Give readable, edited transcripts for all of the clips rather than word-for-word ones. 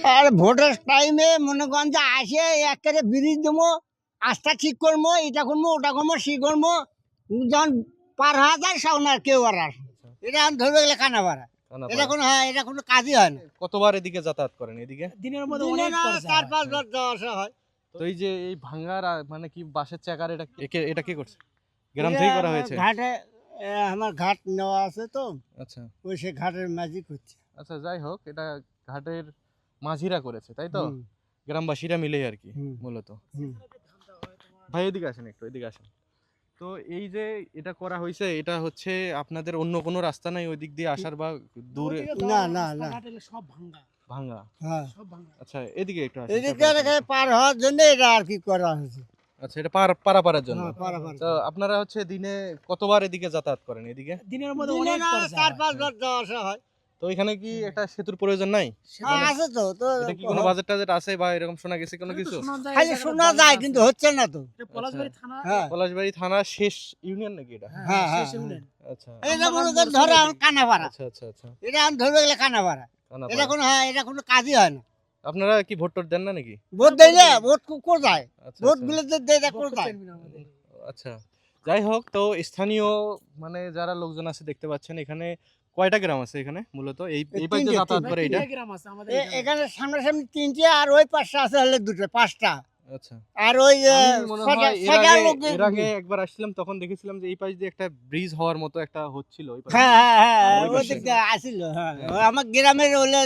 আর ভোটের টাইমে মনে করেন যে আসে একেবারে ব্রিজ দেবো, আস্থা ঠিক করবো, এটা করবো ওটা করবো সে করবো, যখন পার হওয়া যায় সামনে আর কেউ আর আসে। এটা এখন ধরবে গেলে কানা ভাড়া, এটা কোনো এটা কোনো কাজই হয় না। কতবার এদিকে যাতায়াত করেন? এদিকে দিনের মধ্যে দিনে অনেক না খরচা 4-5 হয়। বার যাওয়া আসা হয়। তো এই যে এই ভাঙ্গার মানে কি বাঁশের চাকার এটা কি করছে? গ্রাম থেকে করা হয়েছে? ঘাটে আমার ঘাট নেওয়া আছে তো, আচ্ছা ওই সে ঘাটের ম্যাজিক হচ্ছে। আচ্ছা, যাই হোক, এটা ঘাটের মাঝিরা করেছে, তাই তো? হুম, গ্রামবাসীরা মিলে আর কি হুম, মূলত। হুম। ভাই এদিকে আসেন, একটু এদিকে আসেন। তো এই যে এটা করা হয়েছে, এটা হচ্ছে আপনাদের অন্য কোনো রাস্তা নাই ওই দিক দিয়ে আসার বা দূরে? না, না, না। রাস্তাঘাট এগুলো সব ভাঙা, ভাঙ্গা। হ্যাঁ, সব ভাঙা। আচ্ছা, এদিকে একটু আসেন। এদিকে পার হওয়ার জন্য এটা আর কি করা হয়েছে। আচ্ছা, এটা পারাপারের জন্য। হ্যাঁ, পারাপার। তো আপনারা হচ্ছে দিনে কতবার এদিকে যাতায়াত করেন এদিকে? দিনের মধ্যে দিনে অনেক না খরচা 4-5 হয়। বার যাওয়া আসা হয়। তো এখানে কি একটা সেতুর প্রয়োজন নাই? হ্যাঁ, আছে তো এটা কি কোনো বাজেট টাজেট আছে বা এরকম শোনা গেছে কোনো এটা তো কিছু? শোনা যায়, খালি এই জায়গাটা শোনা ভাঙা যায় আছে। কিন্তু হচ্ছে না তো। এটা পলাশবাড়ি থানা। হ্যাঁ, পলাশবাড়ি থানা শেষ ইউনিয়ন নাকি এটা? হ্যাঁ, হ্যাঁ, হ্যাঁ, শেষ ইউনিয়ন। আচ্ছা এটা মনে করেন ধরে কানা ভাড়া, আচ্ছা আচ্ছা আচ্ছা। এটা এখন ধরবে গেলে কানা ভাড়া, কানাপাড়া। এটা কোনো কাজই হয় না। আপনারা কি ভোট টোট দেন না নাকি? ভোট দেয় না, ভোট কোথায়? আচ্ছা ভোট আচ্ছা। গুলো দেয় ভোট কোথায়? করতে না আমাদের। আচ্ছা, যাই হোক, তো স্থানীয় মানে যারা লোকজন আছে দেখতে পাচ্ছেন, এখানে কয়টা গ্রাম আছে এখানে মূলত এই পাশে তিনটে, যাতায়াত করে এটা? তিনটে গ্রাম আছে আমাদের এখানে। এখানে সামনাসামনি 3টে, আর ওই পাশে আছে হলে 2টে, 5টা, আচ্ছা, আর ওই আমি মনে হয় ছয়টা লোক। এর আগে একবার আসছিলাম, তখন দেখেছিলাম যে এই পাশ দিয়ে একটা ব্রিজ হওয়ার মতো একটা হচ্ছিল ওই পাশে। হ্যাঁ, হ্যাঁ, হ্যাঁ, ওই ওই পাশে। দিক দিয়ে আসিল। হ্যাঁ, হ্যাঁ। আমার গ্রামের হলে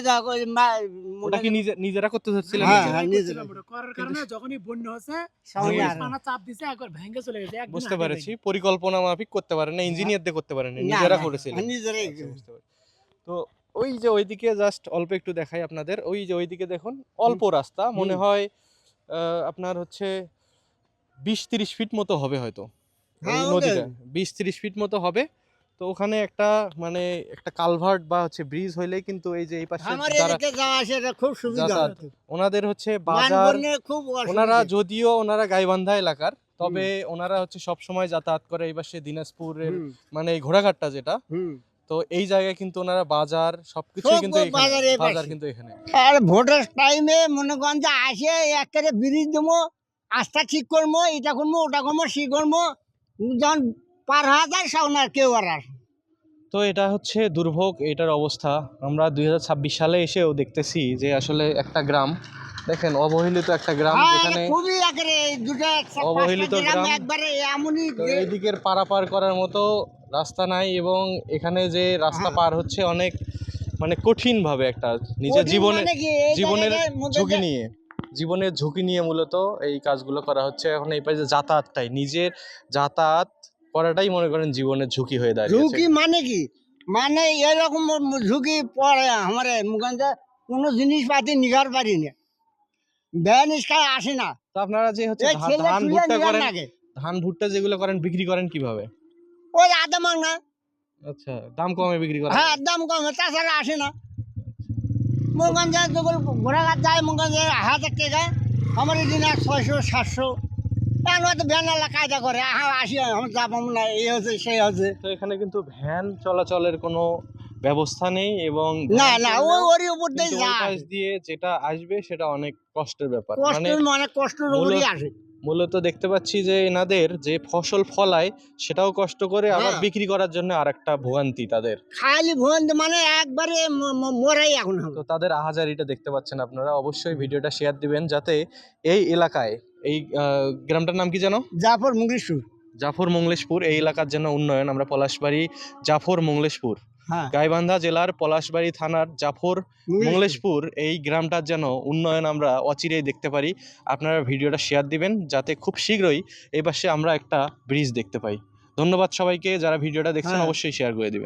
ওটা কি নিজেরা করতে চাচ্ছিলেন হ্যাঁ, নাকি? হ্যাঁ, নিজেরাই নিজেরা। করছিলাম ওটা। করার কারণে যখনই বন্যা হচ্ছে সামনে জমির আর- পানা চাপ দিছে, একবার ভেঙে চলে গেছে, একদিন বুঝতে হাঁটে পেরেছি, যায়নি। পরিকল্পনা মাফিক করতে পারেন না, ইঞ্জিনিয়ার দিয়ে করতে পারেন না, না, নিজেরা না, করেছিলেন। নিজেরাই। আচ্ছা, বুঝতে পারছি। তো ওই যে ওইদিকে জাস্ট অল্প একটু দেখাই আপনাদের, ওই যে ওইদিকে দেখুন অল্প রাস্তা, মনে হয় আপনার হচ্ছে 20-30 ফিট মতো হবে হয়তো হ্যাঁ, এই ওদের। নদীটা, 20-30 ফিট মতো হবে। তো ওখানে একটা মানে একটা কালভার্ট বা হচ্ছে ব্রিজ হইলেই কিন্তু এই যে এই পাশে আমার যারা এদিকে যাওয়া আসা এটা খুব সুবিধা যাতায়াত, হতো। ওনাদের হচ্ছে বাজার, মানবন্যে খুব ওনারা অসুবিধে। যদিও ওনারা গাইবান্ধা এলাকার, তবে ওনারা হচ্ছে সব সময় যাতায়াত করে এই পাশে দিনাজপুরের হুম, মানে এই ঘোড়াঘাটটা যেটা, হুম। তো এই জায়গায় কিন্তু ওনারা বাজার সবকিছু সব কিন্তু এখানে, বাজার এই বাজার পাশে। কিন্তু এখানে। আর ভোটের টাইমে মনে করেন যে আসে একেবারে ব্রিজ দেবো, আস্থা ঠিক করবো, এটা করবো ওটা করবো সে করবো, যখন পার হওয়া যায় সামনে আর কেউ আর আসে। তো এটা হচ্ছে দুর্ভোগ, এটার অবস্থা আমরা 2026 সালে এসেও দেখতেছি যে আসলে একটা গ্রাম দেখেন, অবহেলিত একটা গ্রাম, হ্যাঁ, যেখানে এটা খুবই একেবারে দুটা অবহেলিত পাঁচটা গ্রাম গ্রাম। একবারে এমনই তো এই দিকের পারাপার করার মতো রাস্তা নাই, এবং এখানে যে রাস্তা হ্যাঁ। পার হচ্ছে অনেক মানে কঠিন ভাবে, একটা নিজের কঠিন জীবনে মানে কি, এই জীবনের জায়গাটার মধ্যে ঝুঁকি নিয়ে, জীবনের ঝুঁকি নিয়ে মূলত এই কাজগুলো করা হচ্ছে। এখন এই পাশে যাতায়াতটাই, নিজের যাতায়াত করাটাই মনে করেন জীবনের ঝুঁকি হয়ে দাঁড়িয়েছে। ঝুঁকি মানে কি, মানে এরকম ঝুঁকি পড়ে আমার মুখানটা কোনো জিনিসপাতি নিঘার পারি না, ভ্যান ইস্কায় আসে না। তো আপনারা যে হচ্ছে এই ছেলে ধান তুলে ভুট্টা নিবার করেন, লাগে, ধান ভুট্টা যেগুলো করেন বিক্রি করেন কিভাবে? ওই আধা মাংনা। আচ্ছা, দাম কমে বিক্রি করেন? হ্যাঁ, দাম কম, তাছাড়া আসে না। মুখান যায় যখন ঘোড়াঘাট যায়, মুখান যায় 1000 টাকা, আমার এই দিনে 600-700। এখন হয়তো ভ্যান আলা কায়দা করে, আসি আমি যাবো না, এই হচ্ছে সেই হচ্ছে। তো এখানে কিন্তু ভ্যান চলাচলের কোনো ব্যবস্থা নেই, এবং না, ভ্যান না, চললেও ওরই উপর দিয়ে কিন্তু ওই যায়, পাশ দিয়ে যেটা আসবে সেটা অনেক কষ্টের ব্যাপার। মানে অনেক কষ্টের উপরই আসে। মূলত দেখতে পাচ্ছি যে এনাদের যে ফসল ফলায় সেটাও কষ্ট করে, আবার হ্যাঁ। বিক্রি করার জন্য আরেকটা ভোগান্তি তাদের। খালি ভুয়ন মানে একবারে মরাই এখন হবে। তো তাদের আহাজারিটা দেখতে পাচ্ছেন আপনারা, অবশ্যই ভিডিওটা শেয়ার দিবেন যাতে এই এলাকায়, এই গ্রামটার নাম কি জানো? জাফর মুগলিশুর। জাফর মংলেশপুর, এই এলাকার জন্য উন্নয়ন, আমরা পলাশবাড়ি জাফর মংলেশপুর, হ্যাঁ, গাইবান্ধা জেলার পলাশবাড়ি থানার জাফর মংলেশপুর এই গ্রামটার যেন উন্নয়ন আমরা অচিরেই দেখতে পারি। আপনারা ভিডিওটা শেয়ার দিবেন যাতে খুব শীঘ্রই এই পাশে আমরা একটা ব্রিজ দেখতে পাই। ধন্যবাদ সবাইকে, যারা ভিডিওটা দেখছেন হ্যাঁ। অবশ্যই শেয়ার করে দিবেন।